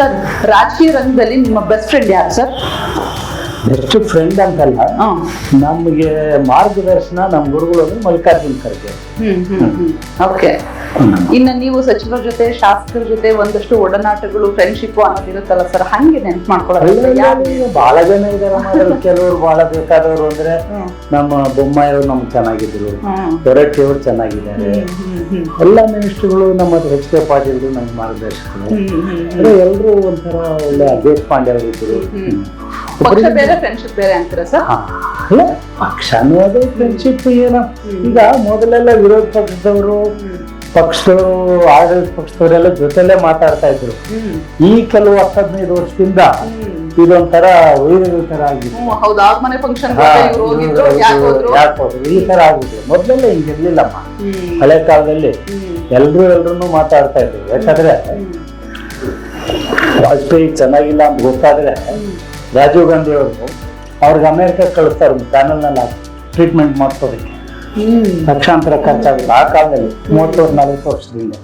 Sir, ರಾಜಕೀಯ ರಂಗದಲ್ಲಿ ನಿಮ್ಮ ಬೆಸ್ಟ್ ಫ್ರೆಂಡ್ ಯಾರು ಸರ್? ಬೆಸ್ಟ್ ಫ್ರೆಂಡ್ ಅಂತಲ್ಲ, ನಮಗೆ ಮಾರ್ಗದರ್ಶನ ನಮ್ಮ ಗುರುಗಳು ಅಂದ್ರೆ ಮಲ್ಲಿಕಾರ್ಜುನ್ ಖರ್ಗೆ. ಓಕೆ. ಇನ್ನು ನೀವು ಸಚಿವರ ಜೊತೆ, ಶಾಸಕರ ಜೊತೆ ಒಂದಷ್ಟು ಒಡನಾಟಗಳು, ಫ್ರೆಂಡ್ಶಿಪ್ ಅನ್ನೋದಿರುತ್ತಲ್ಲ ಸರ್, ಹಂಗೆ ನೆನ್ಪು ಮಾಡ್ಕೊಳ್ಳೋದು? ಬಹಳ ಜನ ಇದಾರೆ. ಕೆಲವರು ಬಹಳ ಬೇಕಾದವರು ಅಂದ್ರೆ ನಮ್ಮ ಬೊಮ್ಮಾಯಿ ಅವರು ನಮ್ಗೆ ಚೆನ್ನಾಗಿದ್ರು, ದೊರಟ್ಟಿ ಅವರು ಚೆನ್ನಾಗಿದ್ದಾರೆ, ಎಲ್ಲ ಮಿನಿಸ್ಟ್ರುಗಳು ನಮ್ಮ ಎಚ್ ಕೆ ಪಾಟೀಲ್ ನಮ್ಗೆ ಮಾರ್ಗದರ್ಶಕರು. ಅಂದ್ರೆ ಎಲ್ರು ಒಂಥರ ಒಳ್ಳೆ ದೇಶಪಾಂಡೆ ಅವರು ಇದ್ರು. ಪಕ್ಷ ಬೇರೆ ಫ್ರೆಂಡ್ಶಿಪ್ ಬೇರೆ ಅಂತೀರಾ ಸರ್? ಅಲ್ಲ, ಪಕ್ಷ ಅನ್ನೋದು ಫ್ರೆಂಡ್ಶಿಪ್ ಏನೋ. ಈಗ ಮೊದಲೆಲ್ಲ ವಿರೋಧ ಪಕ್ಷದವರು ಆಡಳಿತ ಪಕ್ಷದವರೆಲ್ಲ ಜೊತೆಲೆ ಮಾತಾಡ್ತಾ ಇದ್ರು. ಈ ಕೆಲವು 10-15 ವರ್ಷದಿಂದ ಇದೊಂಥರ ವೈರಲ್ ತರ ಆಗಿದೆ. ಈ ತರ ಆಗಿದೆ. ಮೊದಲೆಲ್ಲ ಹಿಂಗಿರ್ಲಿಲ್ಲಮ್ಮ. ಹಳೆ ಕಾಲದಲ್ಲಿ ಎಲ್ರು ಮಾತಾಡ್ತಾ ಇದ್ರು. ಯಾಕಂದ್ರೆ ವಾಜಪೇಯಿ ಚೆನ್ನಾಗಿಲ್ಲ ಅಂತ ಗೊತ್ತಾದ್ರೆ ರಾಜೀವ್ ಗಾಂಧಿ ಅವ್ರಿಗೆ ಅಮೆರಿಕ ಕಳಿಸ್ತಾರೆ ಪ್ಯಾನಲ್ ನಲ್ಲಿ ಟ್ರೀಟ್ಮೆಂಟ್ ಮಾಡ್ಸೋದಕ್ಕೆ. ಲಕ್ಷಾಂತರ ಖರ್ಚಾಗುತ್ತೆ ಆ ಕಾಲದಲ್ಲಿ, 30-40 ವರ್ಷದಿಂದ.